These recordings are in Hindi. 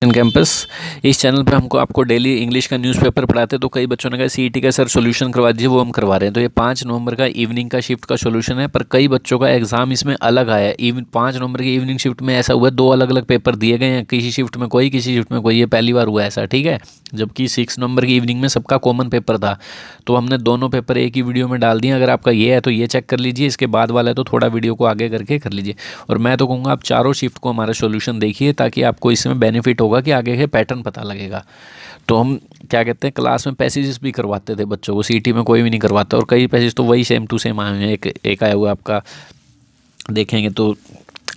In campus. इस चैनल पे हमको आपको डेली इंग्लिश का न्यूज़पेपर पढ़ाते हैं। तो कई बच्चों ने कहा सीईटी का सर सॉल्यूशन करवा दीजिए, वो हम करवा रहे हैं। तो ये 5 नवंबर का इवनिंग का शिफ्ट का सॉल्यूशन है, पर कई बच्चों का एग्जाम इसमें अलग आया है। 5 नवंबर की इवनिंग शिफ्ट में ऐसा हुआ है 2 अलग अलग पेपर दिए गए हैं, किसी शिफ्ट में कोई, किसी शिफ्ट में कोई। ये पहली बार हुआ ऐसा, ठीक है। जबकि 6 नवंबर की इवनिंग में सबका कॉमन पेपर था, तो हमने दोनों पेपर एक ही वीडियो में डाल दिए। अगर आपका ये है तो ये चेक कर लीजिए, इसके बाद वाला है तो थोड़ा वीडियो को आगे करके कर लीजिए। और मैं तो कहूँगा आप चारों शिफ्ट को हमारा सॉल्यूशन देखिए, ताकि आपको इसमें बेनिफिट होगा कि आगे के पैटर्न पता लगेगा। तो हम क्या कहते हैं, क्लास में पैसेजेस भी करवाते थे बच्चों को, सीटी में कोई भी नहीं करवाता। और कई पैसेज तो वही सेम टू सेम आए हुए हैं। एक आया हुआ आपका, देखेंगे तो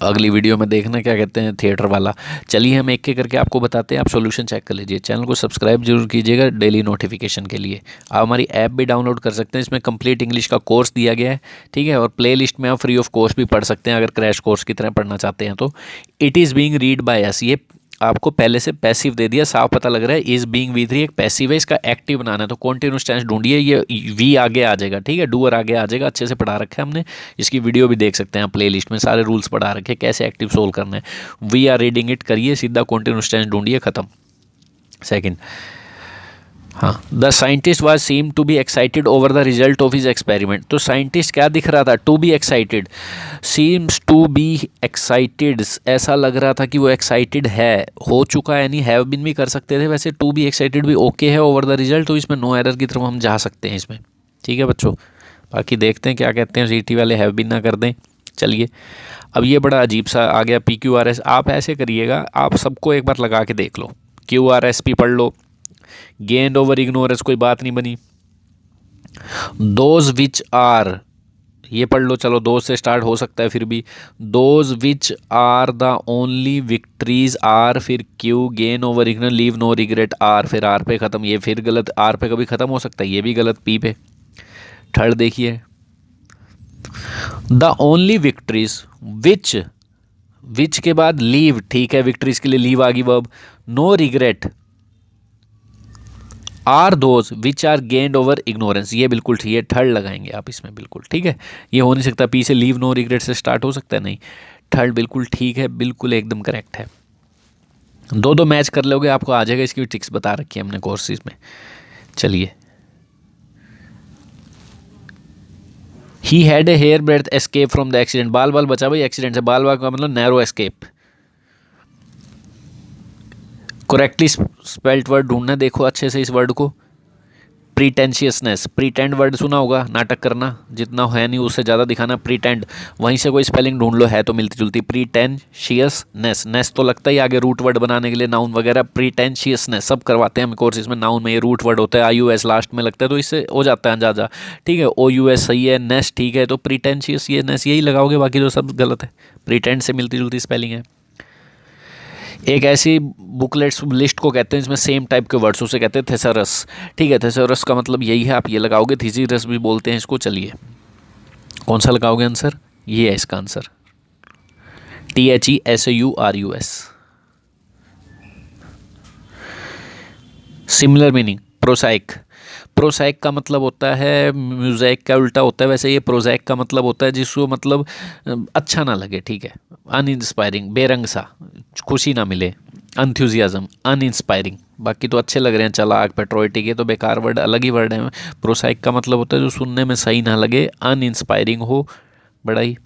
अगली वीडियो में देखना, क्या कहते हैं, थिएटर वाला। चलिए हम एक एक करके आपको बताते हैं, आप सॉल्यूशन चेक कर लीजिए। चैनल को सब्सक्राइब जरूर कीजिएगा डेली नोटिफिकेशन के लिए। आप हमारी ऐप भी डाउनलोड कर सकते हैं, इसमें कंप्लीट इंग्लिश का कोर्स दिया गया है, ठीक है। और प्ले लिस्ट में आप फ्री ऑफ कॉस्ट भी पढ़ सकते हैं, अगर क्रैश कोर्स की तरह पढ़ना चाहते हैं तो। It is being read by us, ये आपको पहले से पैसिव दे दिया, साफ पता लग रहा है। इज बीइंग V3 एक पैसिव है, इसका एक्टिव बनाना है तो कॉन्टिन्यूस टेंस ढूंढिए, ये वी आगे आ जाएगा, ठीक है। डूअर आगे आ जाएगा, अच्छे से पढ़ा रखा है हमने। इसकी वीडियो भी देख सकते हैं आप, प्ले लिस्ट में सारे रूल्स पढ़ा रखे हैं, कैसे एक्टिव सोल्व करना है। वी आर रीडिंग इट करिए, सीधा कॉन्टिन्यूस टेंस ढूंढिए, खत्म। सेकेंड, हाँ, the scientist was seem to be excited over the result of his experiment. तो साइंटिस्ट क्या दिख रहा था, to be excited, seems to be excited, ऐसा लग रहा था कि वो एक्साइटेड है, हो चुका है, यानी हैव बीन भी कर सकते थे। वैसे टू बी एक्साइटेड भी ओके है ओवर द रिजल्ट, तो इसमें नो एरर की तरफ हम जा सकते हैं इसमें, ठीक है बच्चों। बाकी देखते हैं क्या कहते हैं, सीटी वाले हैव बीन ना कर दें। चलिए, अब ये बड़ा अजीब सा आ गया PQRS। आप ऐसे करिएगा, आप सबको एक बार लगा के देख लो, QRSP पढ़ लो, गेंद ओवर इग्नोरेंस कोई बात नहीं बनी। दोज विच आर, ये पढ़ लो, चलो दोज से स्टार्ट हो सकता है फिर भी। Those which are the only victories are, फिर क्यू, gain over ignore, leave no regret are, फिर आर पे खत्म। ये फिर गलत, आर पे कभी खत्म हो सकता है, ये भी गलत, पी पे। थर्ड देखिए, द ओनली विक्ट्रीज, विच, विच के बाद लीव, ठीक है, विक्ट्रीज के लिए लीव आ गई verb. No regret, are those which are gained over ignorance, ये बिल्कुल ठीक है, थर्ड लगाएंगे आप इसमें, बिल्कुल ठीक है। ये हो नहीं सकता पी से, लीव नो रिग्रेट से स्टार्ट हो सकता है, नहीं। थर्ड बिल्कुल ठीक है, बिल्कुल एकदम करेक्ट है। दो दो मैच कर लोगे आपको आ जाएगा, इसकी ट्रिक्स बता रखी है हमने कोर्सेज में। चलिए, he had a hair breath escape from the accident, बाल बाल बचा भाई एक्सीडेंट से, बाल बाल का मतलब narrow escape. Correctly spelled word ढूंढना, देखो अच्छे से इस वर्ड को। प्रीटेंशियसनेस, प्रीटेंड वर्ड सुना होगा, नाटक करना, जितना है नहीं उससे ज़्यादा दिखाना, प्रीटेंड। वहीं से कोई स्पेलिंग ढूंढ लो, है तो मिलती जुलती। प्रीटेंशियसनेस, नेस तो लगता ही आगे रूट वर्ड बनाने के लिए, नाउन वगैरह। प्रीटेंशियसनेस सब करवाते हैं हम कोर्सेज में, नाउन में ये रूट वर्ड होता है, IUS लास्ट में लगता है, तो इससे हो जाता है अंदाजा, ठीक है। OUS सही है, नेस ठीक है, तो प्रीटेंशियसनेस यही लगाओगे, बाकी तो सब गलत है। प्रीटेंड से मिलती जुलती स्पेलिंग है। एक ऐसी बुकलेट्स लिस्ट को कहते हैं इसमें सेम टाइप के वर्ड्स, उसे कहते हैं थेसरस, ठीक है। थेसरस का मतलब यही है, आप ये लगाओगे, थीसीरस भी बोलते हैं इसको। चलिए, कौन सा लगाओगे आंसर, ये है इसका आंसर, THESAURUS। सिमिलर मीनिंग, प्रोसाइक, प्रोसाइक का मतलब होता है म्यूज़ैक का उल्टा होता है, वैसे ये प्रोजैक का मतलब होता है जिसको मतलब अच्छा ना लगे, ठीक है। अनइंस्पायरिंग, बेरंग सा, खुशी ना मिले। अनथ्यूजियाज्म, अनइंस्पायरिंग, बाकी तो अच्छे लग रहे हैं, चलाक, पेट्रोइटिक, ये तो बेकार वर्ड, अलग ही वर्ड है। प्रोसाइक का मतलब होता है जो सुनने में सही ना लगे, अनइंस्पायरिंग हो, बड़ा ही।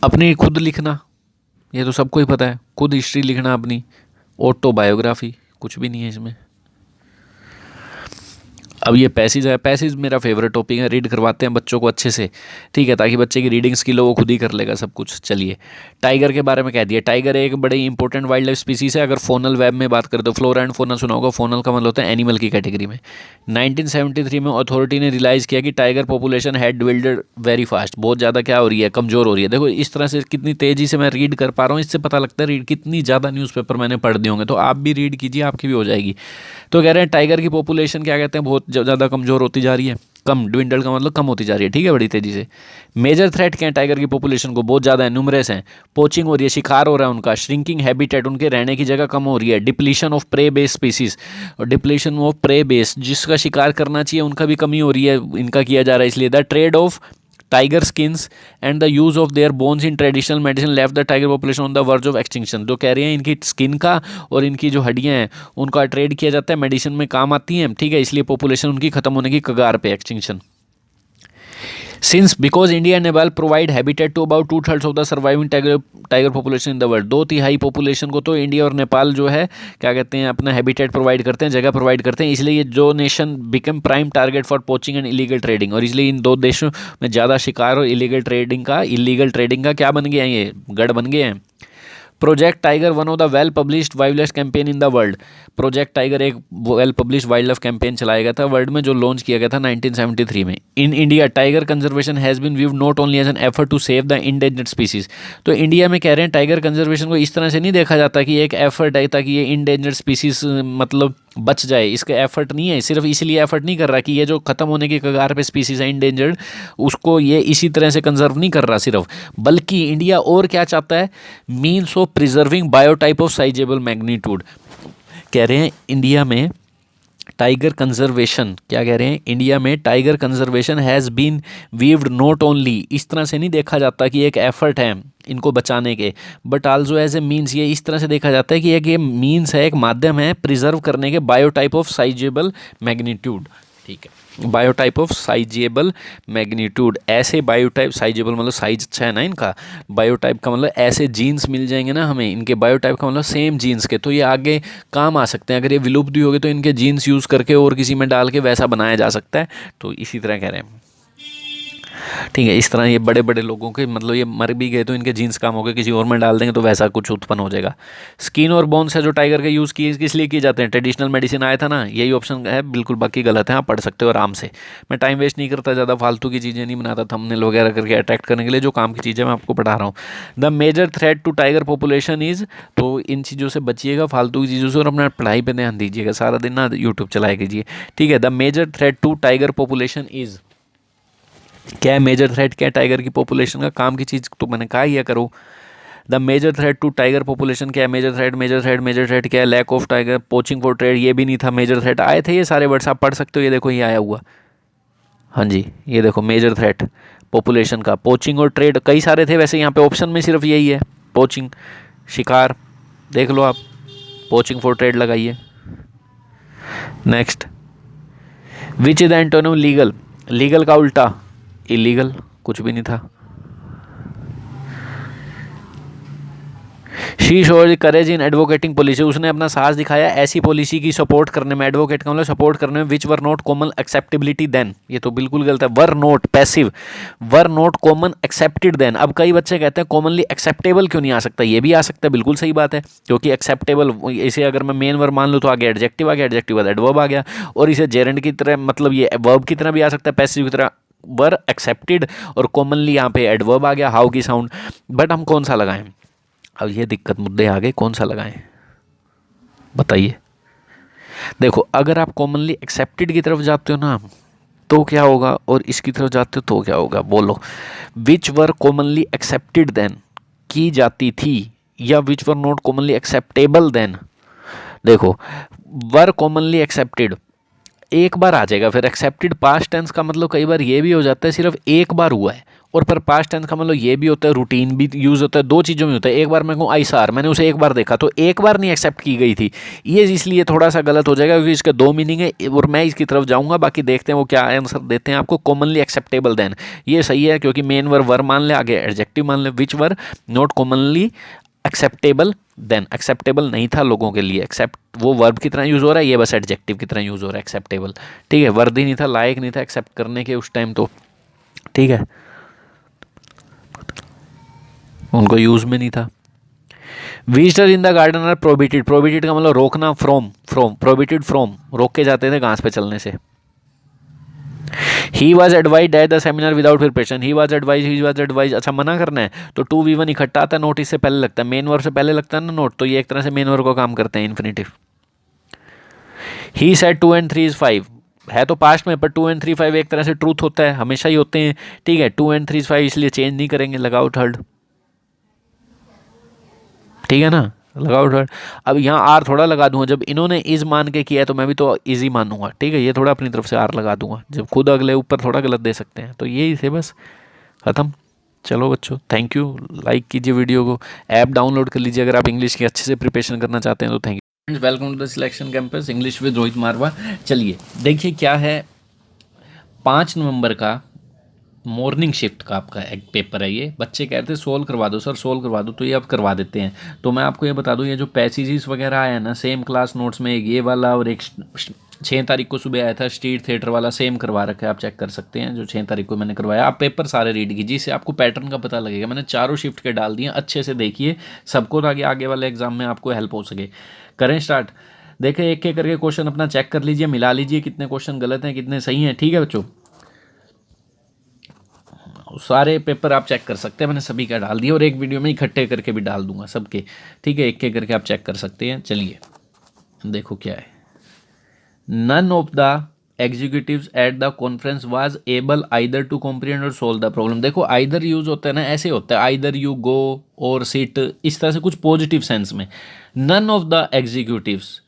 अपनी खुद लिखना, ये तो सबको ही पता है, खुद हिस्ट्री लिखना अपनी, ऑटोबायोग्राफी, कुछ भी नहीं है इसमें। अब ये पैसेज है, पैसेज मेरा फेवरेट टॉपिक है, रीड करवाते हैं बच्चों को अच्छे से, ठीक है, ताकि बच्चे की रीडिंग स्किल हो, वो खुद ही कर लेगा सब कुछ। चलिए, टाइगर के बारे में कह दिया, टाइगर एक बड़े इंपॉर्टेंट वाइल्ड लाइफ स्पीसीज है। अगर फोनल वेब में बात करें तो फ्लोरा एंड फोना सुना होगा, फोनल का मतलब होता है एनिमल की कैटेगरी में। 1973 में अथॉरिटी ने रियलाइज़ किया कि tiger population had dwindled very fast, बहुत ज़्यादा क्या हो रही है, कमज़ोर हो रही है। देखो इस तरह से कितनी तेज़ी से मैं रीड कर पा रहा हूँ, इससे पता लगता है रीड कितनी ज़्यादा न्यूज़पेपर मैंने पढ़ दिए होंगे। तो आप भी रीड कीजिए, आपकी भी हो जाएगी। तो कह रहे हैं टाइगर की पॉपुलेशन क्या कहते हैं, बहुत ज़्यादा कमज़ोर होती जा रही है। कम, डिविंडल का मतलब कम होती जा रही है, ठीक है, बड़ी तेज़ी से। मेजर थ्रेट क्या है टाइगर की पॉपुलेशन को, बहुत ज़्यादा है, न्यूमरस हैं। पोचिंग हो रही है, शिकार हो रहा है उनका। श्रिंकिंग हैबिटेट, उनके रहने की जगह कम हो रही है। Depletion of prey base species, और डिप्लीशन ऑफ प्रे बेस, जिसका शिकार करना चाहिए उनका भी कमी हो रही है, इनका किया जा रहा है, इसलिए the trade off tiger skins and the use of their bones in traditional medicine left the tiger population on the verge of extinction. जो कह रहे हैं इनकी स्किन का और इनकी जो हड्डियां हैं उनका ट्रेड किया जाता है, मेडिसिन में काम आती हैं, ठीक है, इसलिए पॉपुलेशन उनकी खत्म होने की कगार पे, extinction. Since because India and Nepal provide habitat to about 2/3 of the surviving tiger population in the world. 2/3 population को तो इंडिया और नेपाल जो है क्या कहते हैं अपना हैबिटेट प्रोवाइड करते हैं, जगह प्रोवाइड करते हैं, इसलिए ये जो nation become prime target for poaching and illegal trading, और इसलिए इन दो देशों में ज़्यादा शिकार और इलीगल ट्रेडिंग का क्या बन गया है, ये गढ़ बन गए हैं। Project tiger one of the well published wild life campaign in the world. Project tiger एक well published wild life campaign चलाया गया था वर्ल्ड में, जो लॉन्च किया गया था 1973 में। In India tiger conservation has been viewed not only as an effort to save the endangered species. तो इंडिया में कह रहे हैं टाइगर कंजर्वेशन को इस तरह से नहीं देखा जाता कि एक एफर्ट है ताकि ये इंडेंजर्ड स्पीसीज मतलब बच जाए, इसका एफर्ट नहीं है, सिर्फ इसलिए एफर्ट नहीं कर रहा कि ये जो खत्म होने की कगार पे स्पीसीज है इंडेंजर्ड, उसको ये इसी तरह से कंजर्व नहीं कर रहा सिर्फ, बल्कि इंडिया और क्या चाहता है, means of preserving biotype of sizeable magnitude. कह रहे हैं इंडिया में टाइगर कंजर्वेशन, क्या कह रहे हैं, इंडिया में tiger conservation has been viewed not only, इस तरह से नहीं देखा जाता कि एक एफर्ट है इनको बचाने के, but also as a means, ये इस तरह से देखा जाता है कि एक ये मीन्स है, एक माध्यम है प्रिजर्व करने के बायोटाइप ऑफ साइजेबल मैग्नीट्यूड, ठीक है, बायोटाइप ऑफ साइजेबल मैग्नीट्यूड। ऐसे बायोटाइप, साइजेबल मतलब साइज अच्छा है ना इनका, बायोटाइप का मतलब ऐसे जीन्स मिल जाएंगे ना हमें, इनके बायोटाइप का मतलब सेम जीन्स के, तो ये आगे काम आ सकते हैं। अगर ये विलुप्त भी हो गए तो इनके जीन्स यूज़ करके और किसी में डाल के वैसा बनाया जा सकता है, तो इसी तरह कह रहे हैं, ठीक है। इस तरह ये बड़े बड़े लोगों के मतलब ये मर भी गए तो इनके जीन्स काम हो गए, किसी और में डाल देंगे तो वैसा कुछ उत्पन्न हो जाएगा। स्किन और बोन्स है जो टाइगर के यूज़ किए किस लिए किए जाते हैं, ट्रेडिशनल मेडिसिन आया था ना, यही ऑप्शन है बिल्कुल, बाकी गलत है, आप पढ़ सकते हो आराम से। मैं टाइम वेस्ट नहीं करता, ज़्यादा फालतू की चीज़ें नहीं बनाता, थंबनेल वगैरह करके अट्रैक्ट करने के लिए, जो काम की चीज़ें मैं आपको पढ़ा रहा हूँ। The major threat to tiger population is, तो इन चीज़ों से बचिएगा, फालतू की चीज़ों से, और अपना पढ़ाई पर ध्यान दीजिएगा, सारा दिन ना यूट्यूब चलाया कीजिए, ठीक है। The major threat to tiger population is, क्या है मेजर थ्रेट, क्या है टाइगर की पॉपुलेशन का, काम की चीज़ तो मैंने कहा ही करो। The major threat to tiger population क्या है, मेजर थ्रेट क्या है, lack of tiger, poaching for trade, ये भी नहीं था मेजर थ्रेट, आए थे ये सारे वर्ड्स आप पढ़ सकते हो, ये देखो ये आया हुआ, हाँ जी, ये देखो मेजर थ्रेट पॉपुलेशन का, पोचिंग और ट्रेड, कई सारे थे वैसे, यहाँ पे ऑप्शन में सिर्फ यही है, पोचिंग शिकार, देख लो आप, पोचिंग फॉर ट्रेड लगाइए। Next, which is the antonym legal, legal का उल्टा इलीगल, कुछ भी नहीं था। She shows courage in advocating policy, उसने अपना साहस दिखाया ऐसी पॉलिसी की सपोर्ट करने में, एडवोकेट का मतलब सपोर्ट करने में, which were not common acceptability then, ये तो बिल्कुल गलत है, were not passive, were not common accepted then. अब कई बच्चे कहते हैं कॉमनली एक्सेप्टेबल क्यों नहीं आ सकता, ये भी आ सकता है, बिल्कुल सही बात है, क्योंकि एक्सेप्टेबल, इसे अगर मैं मेन वर्ब मान लूँ तो आगे एडजेक्टिव आ गया, एडजेक्टिव बाद एडवर्ब आ गया, और इसे जेरेंड की तरह मतलब ये वर्ब की तरह भी आ सकता है, पैसिव की तरह वर एक्सेप्टेड, और कॉमनली यहाँ पे एडवर्ब आ गया, हाउ की साउंड, बट हम कौन सा लगाएं, अब ये दिक्कत मुद्दे आ गए, कौन सा लगाएं बताइए। देखो अगर आप कॉमनली एक्सेप्टेड की तरफ जाते हो ना तो क्या होगा, और इसकी तरफ जाते हो तो क्या होगा, बोलो। Which were commonly accepted then की जाती थी, या which were not commonly acceptable then. देखो वर कॉमनली एक्सेप्टेड एक बार आ जाएगा, फिर एक्सेप्टेड पास्ट टेंस का मतलब कई बार ये भी हो जाता है सिर्फ एक बार हुआ है, और पर पास्ट टेंस का मतलब ये भी होता है, रूटीन भी यूज़ होता है, दो चीज़ों में होता है। एक बार मैं कहूँ आई सार, मैंने उसे एक बार देखा, तो एक बार नहीं एक्सेप्ट की गई थी, ये इसलिए थोड़ा सा गलत हो जाएगा क्योंकि इसके दो मीनिंग है, और मैं इसकी तरफ जाऊँगा, बाकी देखते हैं वो क्या आंसर देते हैं आपको। कॉमनली एक्सेप्टेबल देन ये सही है, क्योंकि मेन वर मान ले, आगे एडजेक्टिव मान ले, which were not commonly acceptable then, acceptable नहीं था लोगों के लिए, एक्सेप्ट वो वर्ब की तरह यूज़ हो रहा है, ये बस एडजेक्टिव की तरह यूज़ हो रहा है एक्सेप्टेबल, ठीक है, वर्दी नहीं था, लायक नहीं था एक्सेप्ट करने के उस टाइम, तो ठीक है उनको यूज़ में नहीं था। Visitor in the garden are prohibited, prohibited का मतलब रोकना, फ्रॉम प्रोहिबिटेड फ्रॉम, रोक के जाते थे घास पे चलने से। He was advise at the seminar without preparation, he was advise, अच्छा मना करना है तो 2v1 इकट्ठा आता है, नोट इससे पहले लगता है, मेन वर्ब से पहले लगता है ना नोट, तो ये एक तरह से मेन वर्ब को काम करते हैं, infinitive. He said 2 and 3 is 5, है तो पास्ट में, पर 2 and 3 5 एक तरह से ट्रूथ होता है, हमेशा ही होते हैं, ठीक है, 2 and 3 5 इसलिए चेंज नहीं करेंगे, लगाओ थर्ड, ठीक है ना, लगाओ थर्ड। अब यहाँ आर थोड़ा लगा दूंगा, जब इन्होंने इज मान के किया है तो मैं भी तो इजी मानूंगा, ठीक है, ये थोड़ा अपनी तरफ से आर लगा दूंगा, जब खुद अगले ऊपर थोड़ा गलत दे सकते हैं, तो यही थे बस, ख़त्म। चलो बच्चों, थैंक यू। लाइक कीजिए वीडियो को, ऐप डाउनलोड कर लीजिए अगर आप इंग्लिश की अच्छे से प्रिपरेशन करना चाहते हैं तो। Thank you. Welcome to the selection campus English with Rohit Marwah. चलिए देखिए क्या है, 5 नवंबर का मॉर्निंग शिफ्ट का आपका एक पेपर है। ये बच्चे कहते हैं सोल्व करवा दो सर, सोल्व करवा दो, तो ये अब करवा देते हैं। तो मैं आपको ये बता दूं, ये जो पैसेजेस वगैरह आया है ना सेम क्लास नोट्स में, एक ये वाला और एक 6 तारीख को सुबह आया था स्ट्रीट थिएटर वाला, सेम करवा रखा है। आप चेक कर सकते हैं जो 6 तारीख को मैंने करवाया। आप पेपर सारे रीड कीजिए, इससे आपको पैटर्न का पता लगेगा। मैंने चारों शिफ्ट के डाल दिए, अच्छे से देखिए सबको, ताकि आगे वाले एग्जाम में आपको हेल्प हो सके। करें स्टार्ट। देखें एक एक करके क्वेश्चन अपना चेक कर लीजिए, मिला लीजिए कितने क्वेश्चन गलत हैं कितने सही हैं। ठीक है बच्चों, सारे पेपर आप चेक कर सकते हैं, मैंने सभी का डाल दिया और एक वीडियो में इकट्ठे करके भी डाल दूंगा सबके। ठीक है, एक एक करके आप चेक कर सकते हैं। चलिए देखो क्या है, none of the executives at the conference was able either to comprehend और सोल्व द प्रॉब्लम। देखो आइदर यूज होता है ना, ऐसे होता है आइदर यू गो और सिट, इस तरह से कुछ पॉजिटिव सेंस में। नन ऑफ द एग्जीक्यूटिव्स,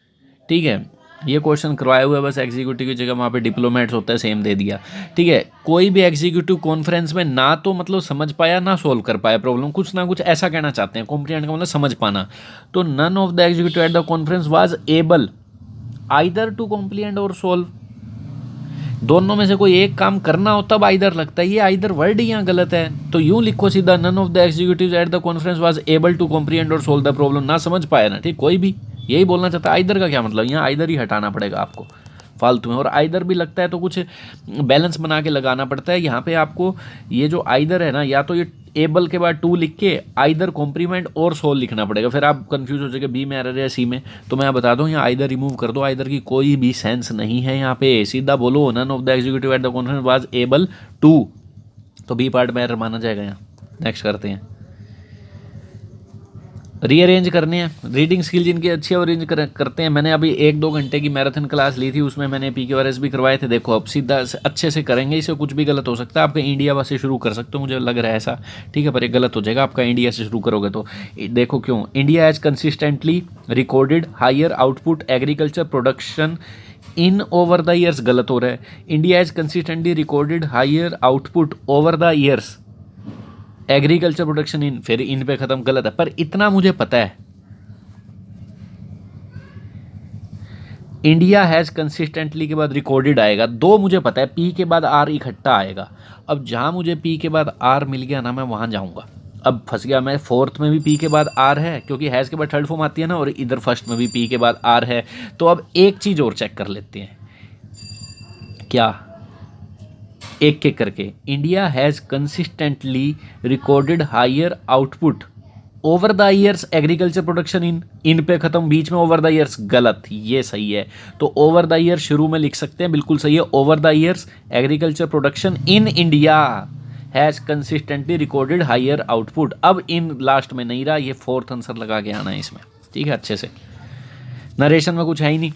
ठीक है, ये क्वेश्चन करवाया हुआ है, बस एग्जीक्यूटिव की जगह वहाँ पे डिप्लोमेट्स होता है, सेम दे दिया। ठीक है, कोई भी एग्जीक्यूटिव कॉन्फ्रेंस में ना तो मतलब समझ पाया ना सोल्व कर पाया प्रॉब्लम, कुछ ना कुछ ऐसा कहना चाहते हैं। कॉम्प्रिहेंड का मतलब समझ पाना। तो none of the executive at the conference was able either to comprehend और सोल्व, दोनों में से कोई एक काम करना हो तब आइदर लगता है। ये आइदर वर्ड ही यहाँ गलत है, तो यूं लिखो सीधा, none of the executives at the conference was able to comprehend और सोल्व द प्रॉब्लम। ना समझ पाया ना, ठीक, कोई भी यही बोलना चाहता है। आइदर का क्या मतलब, यहाँ आइदर ही हटाना पड़ेगा आपको फालतू में। और आइदर भी लगता है तो कुछ बैलेंस बना के लगाना पड़ता है। यहाँ पे आपको ये जो आइदर है ना, या तो ये एबल के बाद टू लिख के आइदर कॉम्प्लीमेंट और सोल लिखना पड़ेगा, फिर आप कंफ्यूज हो जाएगा बी में एरर है सी में। तो मैं बता दूं, यहाँ आइदर रिमूव कर दो, आइदर की कोई भी सेंस नहीं है यहाँ पे। सीधा बोलो none of the executive at the conference was able to, तो बी पार्ट में एरर माना जाएगा। यहाँ नेक्स्ट करते हैं, रीअरेंज करने हैं। रीडिंग स्किल जिनकी अच्छी है वो अरेंज करते हैं। मैंने अभी 1-2 घंटे की मैराथन क्लास ली थी, उसमें मैंने PQRS भी करवाए थे। देखो अब सीधा अच्छे से करेंगे, इससे कुछ भी गलत हो सकता है। आपका इंडिया से शुरू कर सकते हो, मुझे लग रहा है ऐसा, ठीक है, पर ये गलत हो जाएगा आपका इंडिया से शुरू करोगे तो। देखो क्यों, India has consistently recorded higher output agriculture production in over the years, गलत हो रहा है। India has consistently recorded higher output over the years agriculture production in, फिर इन पे खत्म, गलत है। पर इतना मुझे पता है, इंडिया हैज कंसिस्टेंटली के बाद रिकॉर्डेड आएगा, दो मुझे पता है, पी के बाद आर इकट्ठा आएगा। अब जहां मुझे पी के बाद आर मिल गया ना, मैं वहां जाऊंगा। अब फंस गया मैं, फोर्थ में भी पी के बाद आर है, क्योंकि हैज के बाद थर्ड फॉर्म आती है ना, और इधर फर्स्ट में भी पी के बाद आर है। तो अब एक चीज और चेक कर लेते हैं, क्या, एक एक करके। India has consistently recorded higher output over the years agriculture production in पे खत्म, बीच में ओवर द ईयर्स, गलत, ये सही है। तो ओवर द ईयर शुरू में लिख सकते हैं, बिल्कुल सही है। Over the years agriculture production in India has consistently recorded higher output. अब इन लास्ट में नहीं रहा, ये फोर्थ आंसर लगा के आना है इसमें, ठीक है, अच्छे से। नरेशन में कुछ है ही नहीं,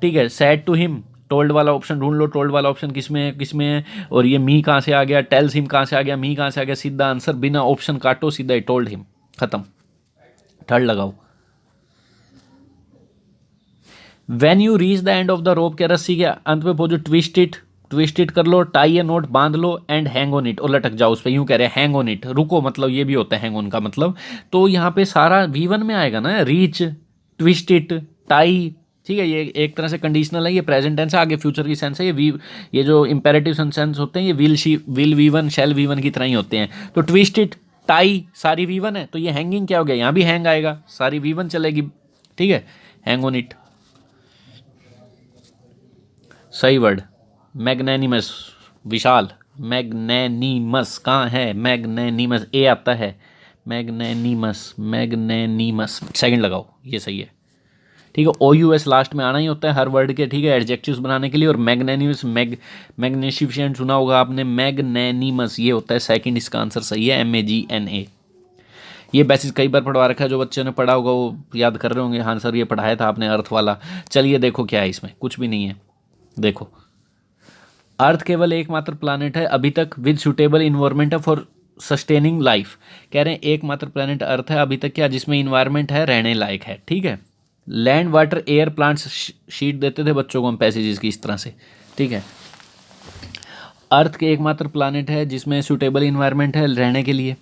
ठीक है। सैड टू हिम, टोल्ड वाला ऑप्शन ढूंढ लो, टोल्ड वाला ऑप्शन किस में है, किस में है, और ये मी कहाँ से आ गया, टेल्स हिम कहाँ से आ गया, मी कहाँ से आ गया, सीधा आंसर, बिना ऑप्शन काटो सीधा ही टोल्ड हिम, खत्म। थर्ड लगाओ, when you reach the end of the rope, के रस्सी के अंत पे पहुंचो, ट्विस्ट इट कर लो, टाई ए नोट बांध लो, एंड हैंग ऑन इट, और लटक जाओ उस पर। यूं कह रहे हैं हैंग ऑन इट, रुको, मतलब ये भी होता है हैंग ऑन का मतलब। तो यहाँ पे सारा V1 में आएगा ना, रीच, ट्विस्ट इट, टाई, ठीक है। ये एक तरह से कंडीशनल है, ये प्रेजेंट टेंस है, आगे फ्यूचर की सेंस है। ये जो इंपेरेटिव सेंस होते हैं, ये विल V1 शैल V1 की तरह ही होते हैं। तो ट्विस्ट इट, टाई, सारी V1 है, तो ये हैंगिंग क्या हो गया, यहाँ भी हैंग आएगा, सारी V1 चलेगी, ठीक है। हैंग ऑन इट, सही वर्ड। मैग्नेनिमस, विशाल, मैग्नेनिमस कहाँ है, मैग्नेनिमस, ए आता है, मैग्नेनिमस, सेकंड लगाओ, ये सही है, ठीक है। OUS लास्ट में आना ही होता है हर वर्ड के, ठीक है, एडजेक्टिव्स बनाने के लिए। और मैग्नेनिमस, मैग्नीफिसेंट सुना होगा आपने, मैग्नेनिमस ये होता है सेकंड, इसका आंसर सही है, MAGNA। ये बेसिस कई बार पढ़वा रखा है, जो बच्चों ने पढ़ा होगा वो याद कर रहे होंगे, हाँ सर ये पढ़ाया था आपने अर्थ वाला। चलिए देखो क्या है इसमें, कुछ भी नहीं है। देखो, अर्थ केवल एकमात्र प्लानट है अभी तक विद सूटेबल इन्वायरमेंट है फॉर सस्टेनिंग लाइफ। कह रहे हैं एकमात्र प्लानट अर्थ है अभी तक क्या, जिसमें इन्वायरमेंट है, रहने लायक है, ठीक है। Land, water, air, plants, sheet देते थे बच्चों को हम पैसेजेस की, इस तरह से, ठीक है। अर्थ के एकमात्र प्लानट है जिसमें सूटेबल इन्वायरमेंट है रहने के लिए।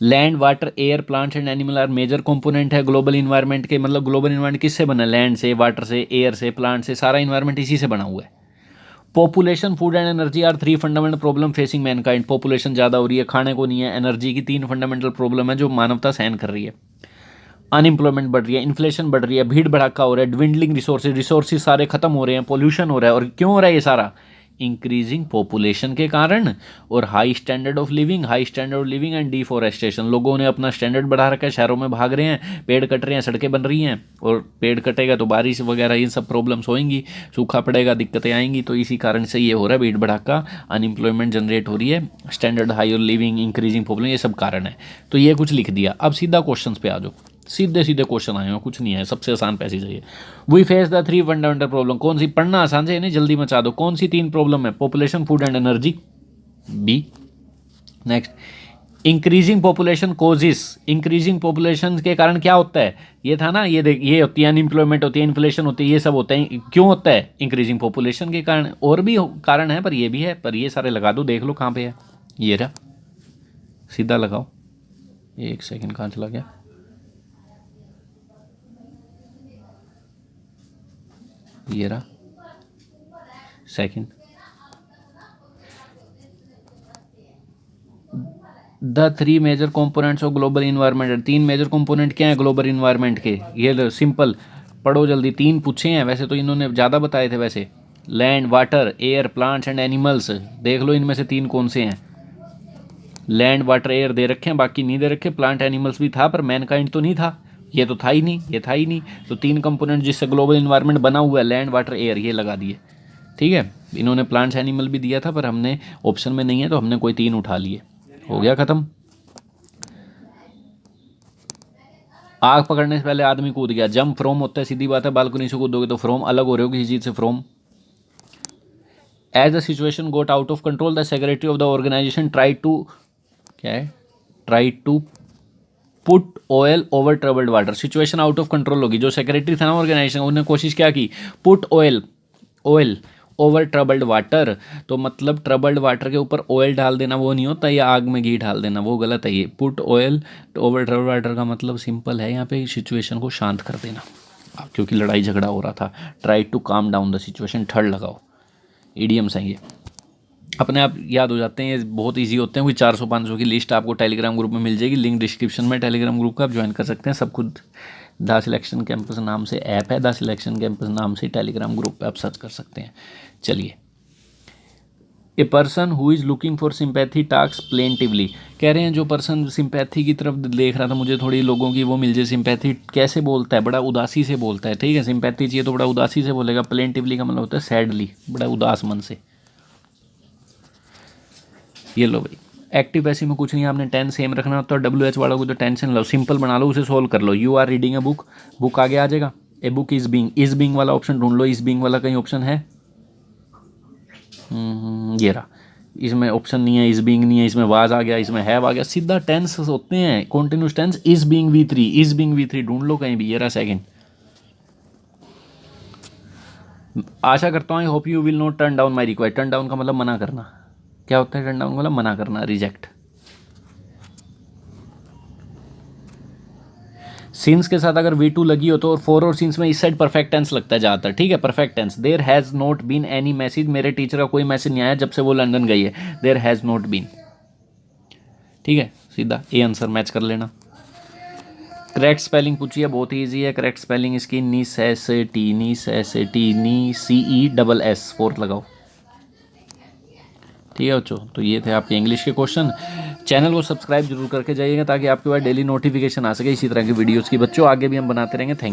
Land, water, air, plants and animal are major component है ग्लोबल इन्वायरमेंट के। मतलब ग्लोबल इन्वायरमेंट किससे बना है? लैंड से, वाटर से, एयर से, प्लांट से, सारा इन्वायरमेंट इसी से बना हुआ है। Population, food and energy are 3 fundamental problem facing mankind. Population ज़्यादा हो रही है, खाने को नहीं है, एनर्जी की 3 फंडामेंटल प्रॉब्लम है जो मानवता सहन कर रही है। अनएम्प्लॉयमेंट बढ़ रही है, इन्फ्लेशन बढ़ रही है, भीड़ भड़ाका हो रहा है, डिविंडलिंग रिसोर्सेज सारे खत्म हो रहे हैं, पोल्यूशन हो रहा है। और क्यों हो रहा है ये सारा? इंक्रीजिंग पॉपुलेशन के कारण और high standard of living and deforestation. लोगों ने अपना स्टैंडर्ड बढ़ा रखा है, शहरों में भाग रहे हैं, पेड़ कट रहे हैं, सड़कें बन रही हैं, और पेड़ कटेगा तो बारिश वगैरह ये सब प्रॉब्लम्स होंगी, सूखा पड़ेगा, दिक्कतें आएंगी। तो इसी कारण से ये हो रहा है भीड़ भड़ाका, अनएम्प्लॉयमेंट जनरेट हो रही है, स्टैंडर्ड हाई और लिविंग, इंक्रीजिंग पॉपुलेशन, ये सब कारण है। तो ये कुछ लिख दिया। अब सीधा क्वेश्चन पे आ जाओ, सीधे सीधे क्वेश्चन आए हो, कुछ नहीं है, सबसे आसान पैसे चाहिए। We face the 3 fundamental problem. कौन सी? पढ़ना आसान से, नहीं जल्दी मचा दो। कौन सी 3 प्रॉब्लम है? Population, food and energy, B. Next, increasing population causes. Increasing population के कारण क्या होता है? ये था ना, ये देख, ये होती है अनएम्प्लॉयमेंट होती है, इन्फ्लेशन होती है, ये सब होता है। क्यों होता है? इंक्रीजिंग पॉपुलेशन के कारण। और भी कारण है पर ये भी है, पर ये सारे लगा दो, देख लो कहाँ पे है। ये रहा, सीधा लगाओ। 1 सेकेंड, कहाँ चला गया? ये रहा, second. The 3 major components of global environment. 3 major component क्या है ग्लोबल इन्वायरमेंट के? ये सिंपल पढ़ो जल्दी, 3 पूछे हैं, वैसे तो इन्होंने ज़्यादा बताए थे। वैसे land, water, air, plants and animals, देख लो इनमें से 3 कौन से हैं। लैंड, वाटर, एयर दे रखे हैं, बाकी नहीं दे रखे। प्लांट, एनिमल्स भी था पर मैनकाइंड तो नहीं था, ये तो था ही नहीं, ये था ही नहीं। तो 3 कंपोनेंट जिससे ग्लोबल इन्वायरमेंट बना हुआ है, लैंड, वाटर, एयर, ये लगा दिए। ठीक है, इन्होंने प्लांट्स, एनिमल भी दिया था पर हमने ऑप्शन में नहीं है तो हमने कोई 3 उठा लिए। हो गया ख़त्म। आग पकड़ने से पहले आदमी कूद गया। जंप फ्रॉम होता है, सीधी बात है, बालकनी से कूदोगे तो फ्रॉम, अलग हो रहे हो किसी चीज़ से, from. As the situation got out of control the secretary of the organisation try to, क्या है? Try to put oil over troubled water. Situation out of control होगी। जो सेक्रेटरी था ना ऑर्गेनाइजेशन, उन्होंने कोशिश क्या की? Put oil over troubled water. तो मतलब ट्रबल्ड वाटर के ऊपर ऑयल डाल देना वो नहीं होता, या आग में घी डाल देना, वो गलत है। ये put oil over troubled water का मतलब सिंपल है, यहाँ पे सिचुएशन को शांत कर देना, क्योंकि लड़ाई झगड़ा हो रहा था। Try to calm down the situation, third लगाओ। ईडियम्स हैं ये, अपने आप याद हो जाते हैं, ये बहुत इजी होते हैं। कोई 400-500 की लिस्ट आपको टेलीग्राम ग्रुप में मिल जाएगी, लिंक डिस्क्रिप्शन में, टेलीग्राम ग्रुप का आप ज्वाइन कर सकते हैं। सब कुछ द सिलेक्शन कैंपस नाम से ऐप है, द सिलेक्शन कैंपस नाम से टेलीग्राम ग्रुप पे आप सर्च कर सकते हैं। चलिए, a person who is looking for sympathy talks plaintively. कह रहे हैं जो पर्सन सिंपैथी की तरफ देख रहा था, मुझे थोड़ी लोगों की वो मिल जाए सिंपैथी, कैसे बोलता है? बड़ा उदासी से बोलता है। ठीक है, सिंपैथी चाहिए तो बड़ा उदासी से बोलेगा। प्लेंटिवली का मतलब होता है सैडली, बड़ा उदास मन से। ये लो भाई, एक्टिव पैसिव में कुछ नहीं, आपने टेंस सेम रखना होता है। WH वालों को तो टेंशन लो, सिंपल बना लो, उसे सोल्व कर लो। You are reading a book, book आगे आ जाएगा। ए बुक इज बीइंग वाला ऑप्शन ढूंढ लो। इज बीइंग वाला कहीं ऑप्शन है? ये रहा, इसमें ऑप्शन नहीं है, इज बीइंग नहीं है, इसमें वाज आ गया, इसमें हैव आ गया। सीधा टेंस होते हैं, continuous tense. Is being V3 ढूंढ लो कहीं भी। ये रहा सेकंड। आशा करता हूँ I hope you will not turn down my request. Turn down का मतलब मना करना। क्या होता है टर्न डाउन? मतलब मना करना, रिजेक्ट। सिंस के साथ अगर V2 लगी हो तो, और फॉर और सिंस में इस साइड परफेक्ट टेंस लगता है ज़्यादातर। ठीक है, perfect tense. There has not been any message. मेरे टीचर का कोई मैसेज नहीं आया जब से वो लंदन गई है। There has not been. ठीक है, सीधा ए आंसर मैच कर लेना। करेक्ट स्पेलिंग पूछी है, बहुत ही ईजी है। करेक्ट स्पेलिंग इसकी नीसेसिटी, NECESS, फोर्थ लगाओ। ठीक है बच्चों, तो ये थे आपके इंग्लिश के क्वेश्चन। चैनल को सब्सक्राइब जरूर करके जाइएगा ताकि आपके पास डेली नोटिफिकेशन आ सके इसी तरह की वीडियोस की। बच्चों आगे भी हम बनाते रहेंगे। Thank you.